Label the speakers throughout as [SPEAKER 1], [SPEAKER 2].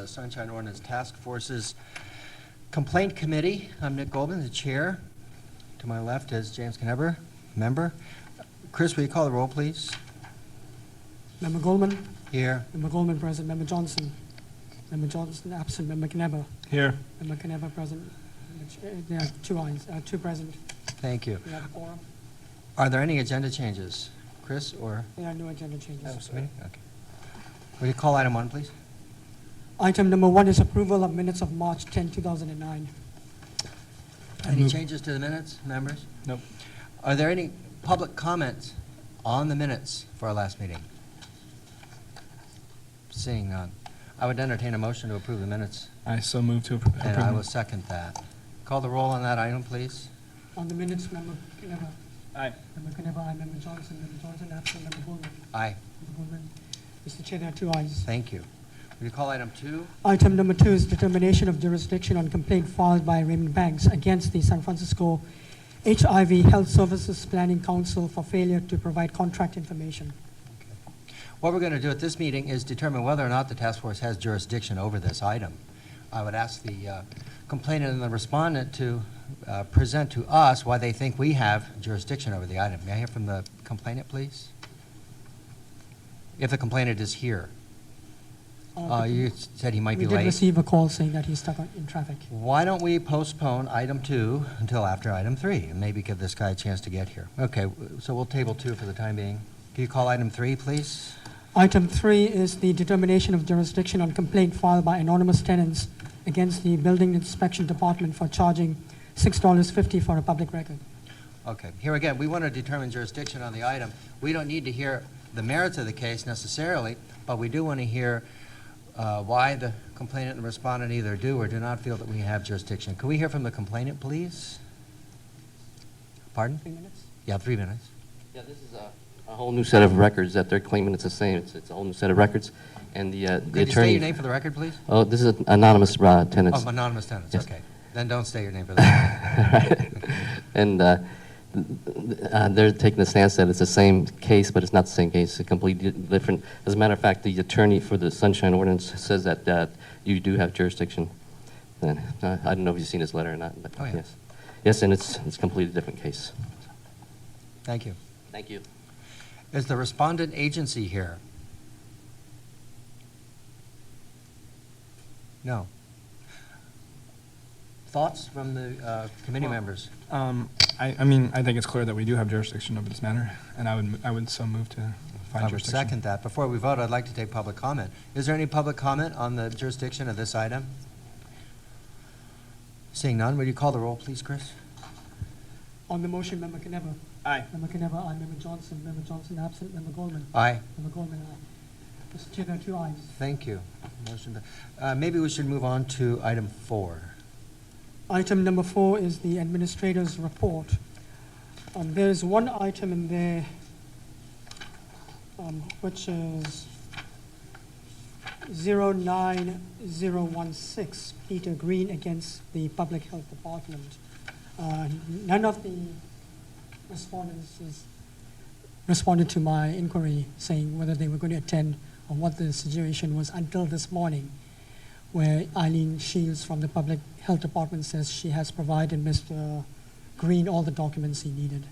[SPEAKER 1] The Sunshine Ordinance Task Force's Complaint Committee. I'm Nick Goldman, the chair. To my left is James Kneber, member. Chris, will you call the roll, please?
[SPEAKER 2] Member Goldman.
[SPEAKER 1] Here.
[SPEAKER 2] Member Goldman present. Member Johnson. Member Johnson absent. Member Kneber.
[SPEAKER 3] Here.
[SPEAKER 2] Member Kneber present. There are two ayes, two present.
[SPEAKER 1] Thank you.
[SPEAKER 2] We have a quorum.
[SPEAKER 1] Are there any agenda changes? Chris, or?
[SPEAKER 2] There are no agenda changes.
[SPEAKER 1] Okay. Will you call item 1, please?
[SPEAKER 2] Item number 1 is approval of minutes of March 10, 2009.
[SPEAKER 1] Any changes to the minutes, members?
[SPEAKER 3] Nope.
[SPEAKER 1] Are there any public comments on the minutes for our last meeting? Seeing none. I would entertain a motion to approve the minutes,
[SPEAKER 3] I so move to approve.
[SPEAKER 1] and I will second that. Call the roll on that item, please.
[SPEAKER 2] On the minutes, Member Kneber.
[SPEAKER 3] Aye.
[SPEAKER 2] Member Kneber, aye. Member Johnson absent. Member Goldman.
[SPEAKER 1] Aye.
[SPEAKER 2] Member Goldman. Mr. Chair, there are two ayes.
[SPEAKER 1] Thank you. Will you call item 2?
[SPEAKER 2] Item number 2 is determination of jurisdiction on complaint filed by Raymond Banks against the San Francisco HIV Health Services Planning Council for failure to provide contract information.
[SPEAKER 1] What we're going to do at this meeting is determine whether or not the task force has jurisdiction over this item. I would ask the complainant and the respondent to present to us why they think we have jurisdiction over the item. May I hear from the complainant, please? If the complainant is here. You said he might be
[SPEAKER 2] We did
[SPEAKER 1] late.
[SPEAKER 2] receive a call saying that he's stuck in traffic.
[SPEAKER 1] Why don't we postpone item 2 until after item 3 and maybe give this guy a chance to get here? Okay, so we'll table 2 for the time being. Can you call item 3, please?
[SPEAKER 2] Item 3 is the determination of jurisdiction on complaint filed by anonymous tenants against the Building Inspection Department for charging $6.50 for a public record.
[SPEAKER 1] Okay, here again, we want to determine jurisdiction on the item. We don't need to hear the merits of the case necessarily, but we do want to hear why the complainant and respondent either do or do not feel that we have jurisdiction. Can we hear from the complainant, please? Pardon?
[SPEAKER 2] 3 minutes?
[SPEAKER 1] Yeah, 3 minutes.
[SPEAKER 4] Yeah, this is a whole new set of records that they're claiming it's the same. It's a whole new set of records, and the
[SPEAKER 1] Could you
[SPEAKER 4] attorney.
[SPEAKER 1] state your name for the record, please?
[SPEAKER 4] Oh, this is an anonymous tenants.
[SPEAKER 1] Oh, anonymous tenants,
[SPEAKER 4] Yes.
[SPEAKER 1] okay. Then don't state your name for the record.
[SPEAKER 4] And they're taking the stance that it's the same case, but it's not the same case. It's a completely different. As a matter of fact, the attorney for the Sunshine Ordinance says that you do have jurisdiction. And I don't know if you've seen his letter or not, but
[SPEAKER 1] Oh, yeah.
[SPEAKER 4] yes, yes, and it's a completely different case.
[SPEAKER 1] Thank you.
[SPEAKER 4] Thank you.
[SPEAKER 1] Is the respondent agency here? No. Thoughts from the committee members?
[SPEAKER 3] I mean, I think it's clear that we do have jurisdiction over this matter, and I would so move to find
[SPEAKER 1] I would
[SPEAKER 3] jurisdiction.
[SPEAKER 1] second that. Before we vote, I'd like to take public comment. Is there any public comment on the jurisdiction of this item? Seeing none, would you call the roll, please, Chris?
[SPEAKER 2] On the motion, Member Kneber.
[SPEAKER 3] Aye.
[SPEAKER 2] Member Kneber, aye. Member Johnson absent. Member Goldman.
[SPEAKER 1] Aye.
[SPEAKER 2] Member Goldman, aye. Mr. Chair, there are two ayes.
[SPEAKER 1] Thank you. Motion maybe we should move on to item 4.
[SPEAKER 2] Item number 4 is the administrator's report. There's one item in there which is 09016, Peter Green against the Public Health Department. None of the respondents has responded to my inquiry saying whether they were going to attend or what the situation was until this morning, where Eileen Shields from the Public Health Department says she has provided Mr. Green all the documents he needed.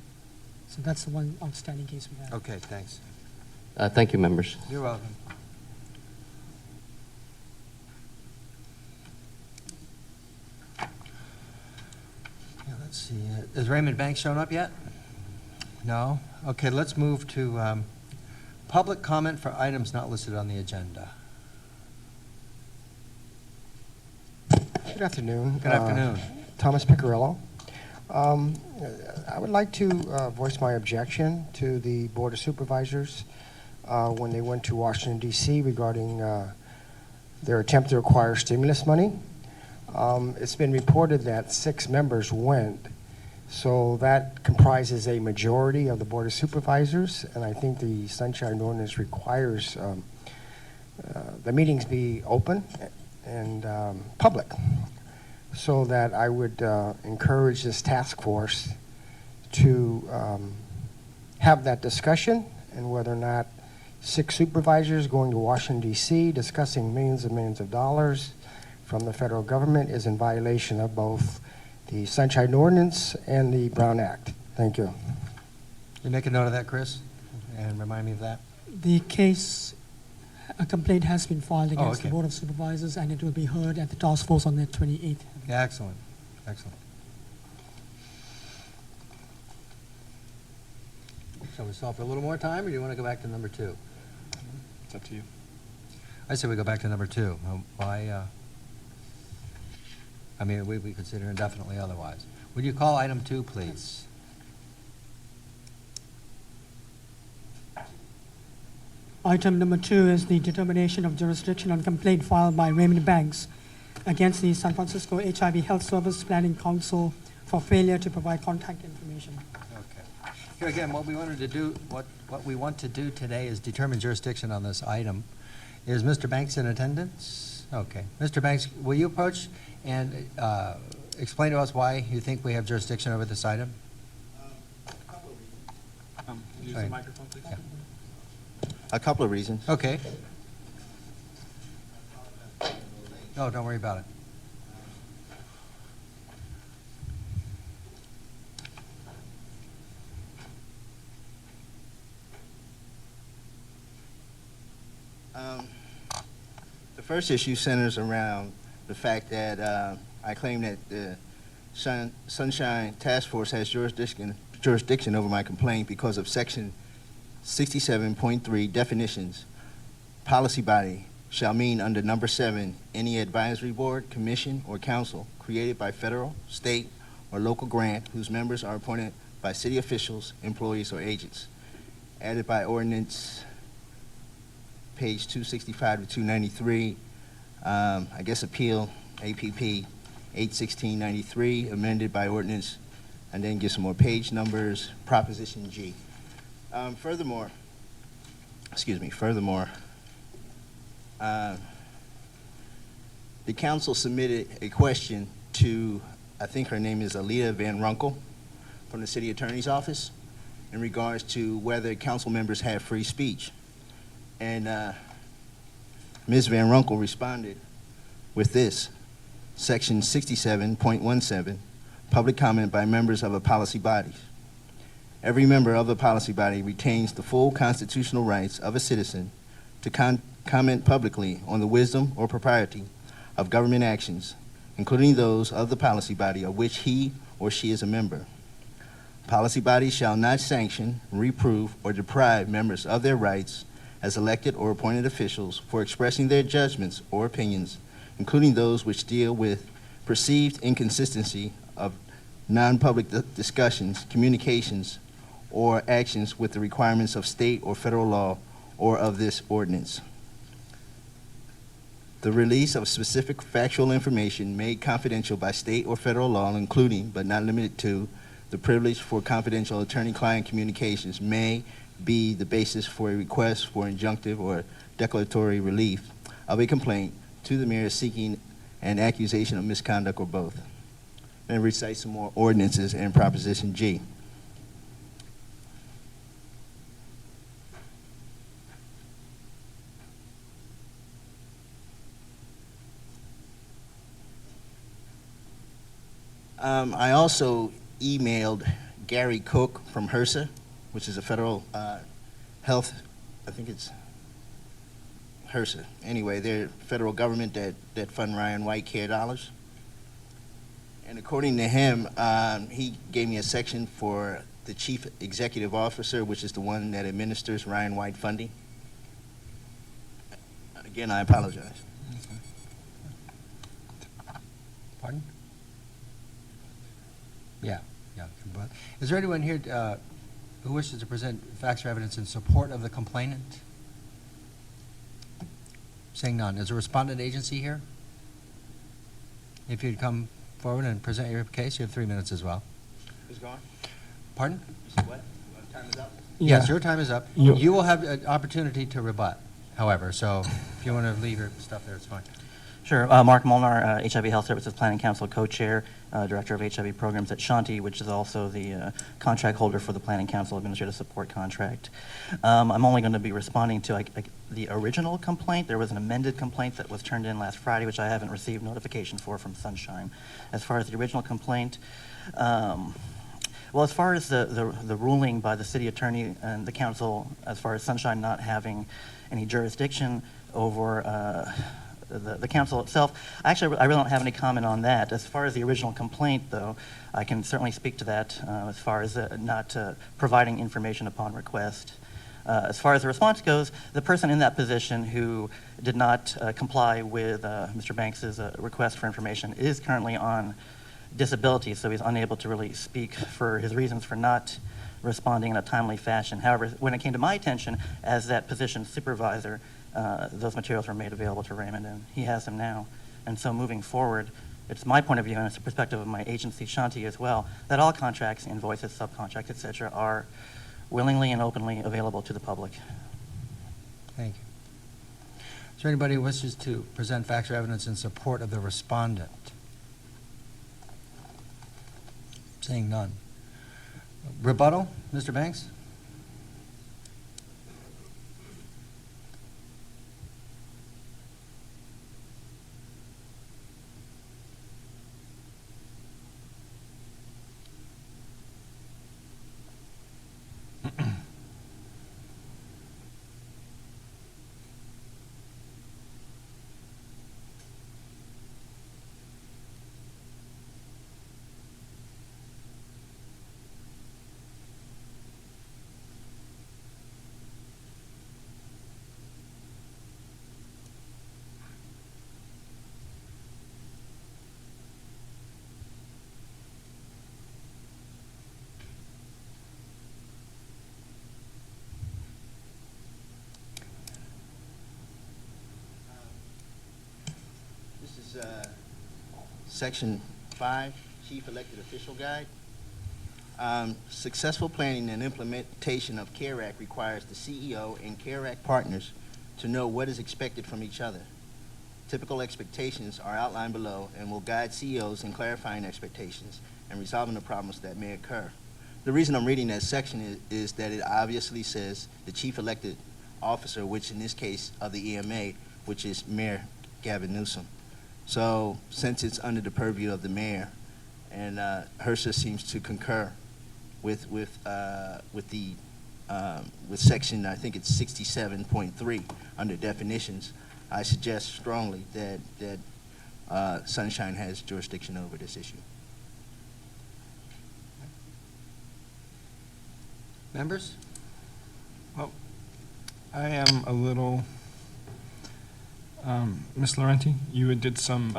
[SPEAKER 2] So that's the one outstanding case we have.
[SPEAKER 1] Okay, thanks.
[SPEAKER 4] Thank you, members.
[SPEAKER 1] You're welcome. Yeah, let's see. Is Raymond Banks shown up yet? No? Okay, let's move to public comment for items not listed on the agenda.
[SPEAKER 5] Good afternoon.
[SPEAKER 1] Good afternoon.
[SPEAKER 5] Thomas Piccirillo. I would like to voice my objection to the Board of Supervisors when they went to Washington, D.C. regarding their attempt to acquire stimulus money. It's been reported that 6 members went, so that comprises a majority of the Board of Supervisors, and I think the Sunshine Ordinance requires the meetings be open and public, so that I would encourage this task force to have that discussion and whether or not 6 supervisors going to Washington, D.C., discussing millions and millions of dollars from the federal government is in violation of both the Sunshine Ordinance and the Brown Act. Thank you.
[SPEAKER 1] You make a note of that, Chris, and remind me of that.
[SPEAKER 2] The case, a complaint has been filed against
[SPEAKER 1] okay.
[SPEAKER 2] the Board of Supervisors, and it will be heard at the task force on the 28th.
[SPEAKER 1] Yeah, excellent, excellent. Shall we stall for a little more time, or do you want to go back to number 2?
[SPEAKER 3] It's up to you.
[SPEAKER 1] I say we go back to number 2. Why, I mean, we consider indefinitely otherwise. Would you call item 2, please?
[SPEAKER 2] Item number 2 is the determination of jurisdiction on complaint filed by Raymond Banks against the San Francisco HIV Health Service Planning Council for failure to provide contact information.
[SPEAKER 1] Okay. Here again, what we wanted to do, what we want to do today is determine jurisdiction on this item. Is Mr. Banks in attendance? Okay. Mr. Banks, will you approach and explain to us why you think we have jurisdiction over this item?
[SPEAKER 3] Use
[SPEAKER 1] Sorry.
[SPEAKER 3] the microphone, please.
[SPEAKER 1] Yeah.
[SPEAKER 6] A couple of reasons.
[SPEAKER 1] Okay. No, don't worry about it.
[SPEAKER 6] The first issue centers around the fact that I claim that the Sunshine Task Force has jurisdiction over my complaint because of Section 67.3 definitions. Policy body shall mean under number 7, any advisory board, commission, or council created by federal, state, or local grant whose members are appointed by city officials, employees, or agents. Added by ordinance page 265 to 293, I guess appeal APP 81693, amended by ordinance, and then get some more page numbers, Proposition G. Furthermore, the council submitted a question to, I think her name is Alita Van Runkle from the city attorney's office in regards to whether council members have free speech. And Ms. Van Runkle responded with this, Section 67.17, public comment by members of a policy body. Every member of the policy body retains the full constitutional rights of a citizen to comment publicly on the wisdom or propriety of government actions, including those of the policy body of which he or she is a member. Policy bodies shall not sanction, reprove, or deprive members of their rights as elected or appointed officials for expressing their judgments or opinions, including those which deal with perceived inconsistency of non-public discussions, communications, or actions with the requirements of state or federal law or of this ordinance. The release of specific factual information made confidential by state or federal law, including but not limited to the privilege for confidential attorney-client communications, may be the basis for a request for injunctive or declaratory relief of a complaint to the mayor seeking an accusation of misconduct or both. And recite some more ordinances and Proposition G. I also emailed Gary Cook from HRSA, which is a federal health, I think it's HRSA. Anyway, they're federal government that fund Ryan White Care dollars. And according to him, he gave me a section for the chief executive officer, which is the one that administers Ryan White funding. Again, I apologize.
[SPEAKER 1] Pardon? Yeah. But is there anyone here who wishes to present facts or evidence in support of the complainant? Saying none. Is a respondent agency here? If you'd come forward and present your case, you have 3 minutes as well.
[SPEAKER 6] Who's gone?
[SPEAKER 1] Pardon?
[SPEAKER 6] You said what? Time is up?
[SPEAKER 1] Yes, your time is up.
[SPEAKER 3] You-
[SPEAKER 1] You will have an opportunity to rebut, however, so if you want to leave your stuff there, it's fine.
[SPEAKER 7] Sure. Mark Molnar, HIV Health Services Planning Council Co-Chair, Director of HIV Programs at Shanti, which is also the contract holder for the Planning Council Administrative Support Contract. I'm only going to be responding to the original complaint. There was an amended complaint that was turned in last Friday, which I haven't received notification for from Sunshine. As far as the original complaint, well, as far as the ruling by the city attorney and the council, as far as Sunshine not having any jurisdiction over the council itself, actually, I really don't have any comment on that. As far as the original complaint, though, I can certainly speak to that as far as not providing information upon request. As far as the response goes, the person in that position who did not comply with Mr. Banks's request for information is currently on disability, so he's unable to really speak for his reasons for not responding in a timely fashion. However, when it came to my attention as that position supervisor, those materials were made available to Raymond, and he has them now. And so moving forward, it's my point of view, and it's the perspective of my agency, Shanti, as well, that all contracts, invoices, subcontracts, et cetera, are willingly and openly available to the public.
[SPEAKER 1] Thank you. Is there anybody who wishes to present facts or evidence in support of the respondent? Seeing none. Rebuttal, Mr. Banks?
[SPEAKER 6] This is Section 5, Chief Elected Official Guide. Successful planning and implementation of CARE Act requires the CEO and CARE Act partners to know what is expected from each other. Typical expectations are outlined below and will guide CEOs in clarifying expectations and resolving the problems that may occur. The reason I'm reading that section is that it obviously says the chief elected officer, which in this case of the EMA, which is Mayor Gavin Newsom. So since it's under the purview of the mayor, and HRSA seems to concur with section, I think it's 67.3 under definitions, I suggest strongly that Sunshine has jurisdiction over this issue.
[SPEAKER 1] Members?
[SPEAKER 3] Well, I am a little, Ms. Laurenti, you did some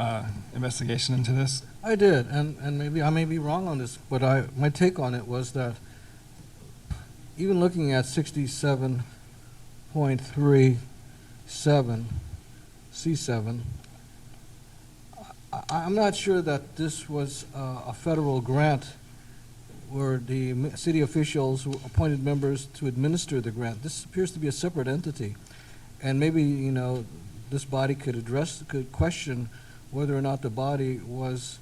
[SPEAKER 3] investigation into this.
[SPEAKER 8] I did, and maybe I may be wrong on this, but my take on it was that even looking at 67.37 C7, I'm not sure that this was a federal grant where the city officials appointed members to administer the grant. This appears to be a separate entity, and maybe, you know, this body could question whether or not the body was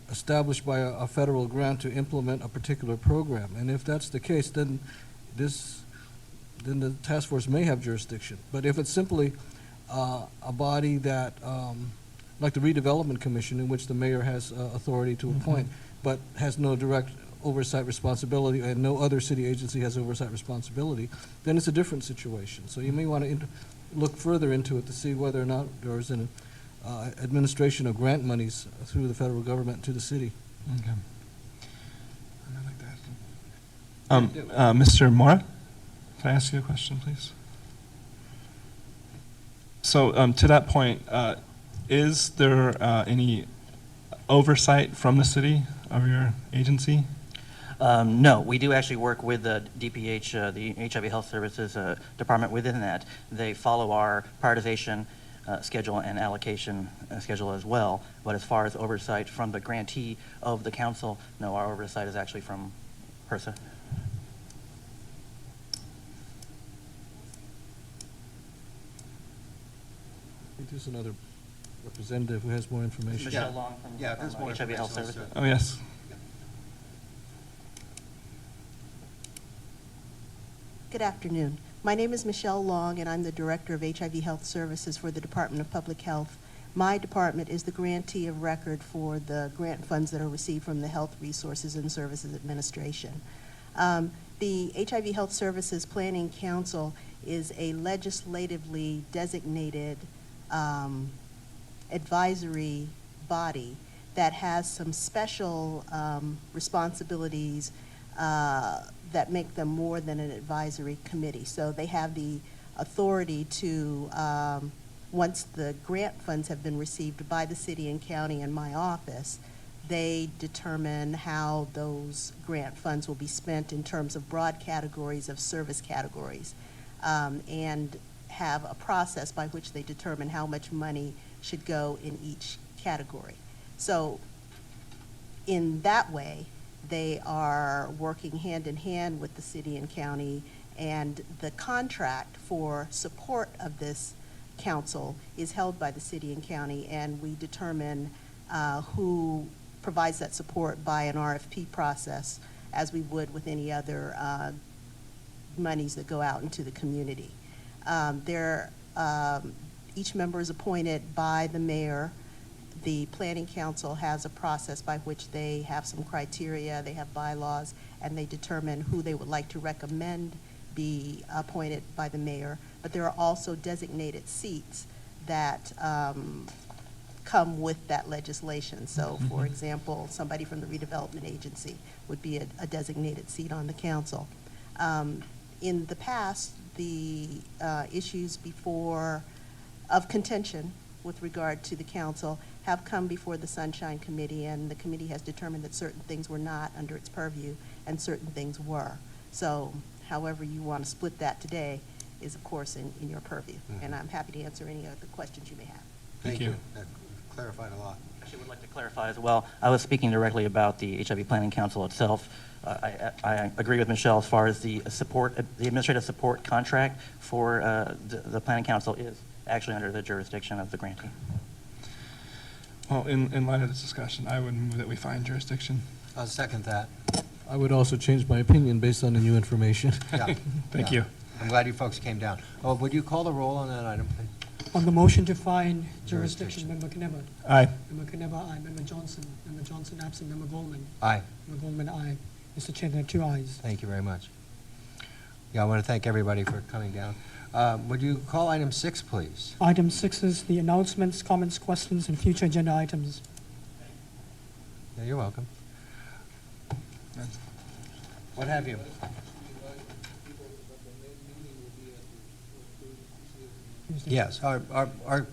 [SPEAKER 8] established by a federal grant to implement a particular program. And if that's the case, then the task force may have jurisdiction. But if it's simply a body that, like the Redevelopment Commission, in which the mayor has authority to appoint, but has no direct oversight responsibility, and no other city agency has oversight responsibility, then it's a different situation. So you may want to look further into it to see whether or not there is an administration of grant monies through the federal government to the city.
[SPEAKER 3] Okay. I like that. Mr. Mora, can I ask you a question, please? So to that point, is there any oversight from the city of your agency?
[SPEAKER 7] No, we do actually work with the DPH, the HIV Health Services Department within that. They follow our prioritization schedule and allocation schedule as well. But as far as oversight from the grantee of the council, no, our oversight is actually from HRSA.
[SPEAKER 8] I think there's another representative who has more information.
[SPEAKER 7] Michelle Long from
[SPEAKER 1] Yeah, if there's more
[SPEAKER 7] HIV Health
[SPEAKER 1] information,
[SPEAKER 7] Services.
[SPEAKER 3] Oh, yes.
[SPEAKER 9] Good afternoon. My name is Michelle Long, and I'm the Director of HIV Health Services for the Department of Public Health. My department is the grantee of record for the grant funds that are received from the Health Resources and Services Administration. The HIV Health Services Planning Council is a legislatively designated advisory body that has some special responsibilities that make them more than an advisory committee. So they have the authority to, once the grant funds have been received by the city and county and my office, they determine how those grant funds will be spent in terms of broad categories of service categories, and have a process by which they determine how much money should go in each category. So in that way, they are working hand in hand with the city and county, and the contract for support of this council is held by the city and county, and we determine who provides that support by an RFP process, as we would with any other monies that go out into the community. Each member is appointed by the mayor. The planning council has a process by which they have some criteria, they have bylaws, and they determine who they would like to recommend be appointed by the mayor. But there are also designated seats that come with that legislation. So, for example, somebody from the redevelopment agency would be a designated seat on the council. In the past, the issues of contention with regard to the council have come before the Sunshine Committee, and the committee has determined that certain things were not under its purview and certain things were. So however you want to split that today is, of course, in your purview. And I'm happy to answer any other questions you may have.
[SPEAKER 3] Thank you.
[SPEAKER 1] That clarified a lot.
[SPEAKER 7] Actually, would like to clarify as well. I was speaking directly about the HIV Planning Council itself. I agree with Michelle as far as the support, the administrative support contract for the Planning Council is actually under the jurisdiction of the grantee.
[SPEAKER 3] Well, in light of this discussion, I would move that we find jurisdiction.
[SPEAKER 1] I'll second that.
[SPEAKER 8] I would also change my opinion based on the new information.
[SPEAKER 1] Yeah.
[SPEAKER 3] Thank
[SPEAKER 1] Yeah.
[SPEAKER 3] you.
[SPEAKER 1] I'm glad you folks came down. Oh, would you call the roll on that item, please?
[SPEAKER 2] On the motion to find jurisdiction,
[SPEAKER 1] Jurisdiction.
[SPEAKER 2] Member Knebber.
[SPEAKER 3] Aye.
[SPEAKER 2] Member Knebber, aye. Member Johnson absent. Member Goldman.
[SPEAKER 1] Aye.
[SPEAKER 2] Member Goldman, aye. Mr. Chair, there are 2 ayes.
[SPEAKER 1] Thank you very much. Yeah, I want to thank everybody for coming down. Would you call item 6, please?
[SPEAKER 2] Item 6 is the announcements, comments, questions, and future agenda items.
[SPEAKER 1] Yeah, you're welcome. What have you? Yes, our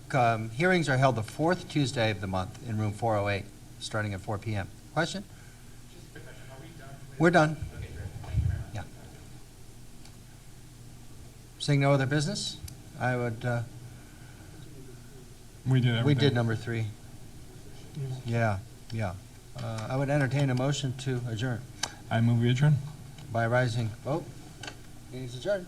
[SPEAKER 1] hearings are held the 4th Tuesday of the month in room 408, starting at 4 p.m. Question? We're done. Yeah. Seeing no other business, I would,
[SPEAKER 3] We did everything.
[SPEAKER 1] we did number 3. Yeah. I would entertain a motion to adjourn
[SPEAKER 3] I move we adjourn.
[SPEAKER 1] by rising vote. Meeting's adjourned.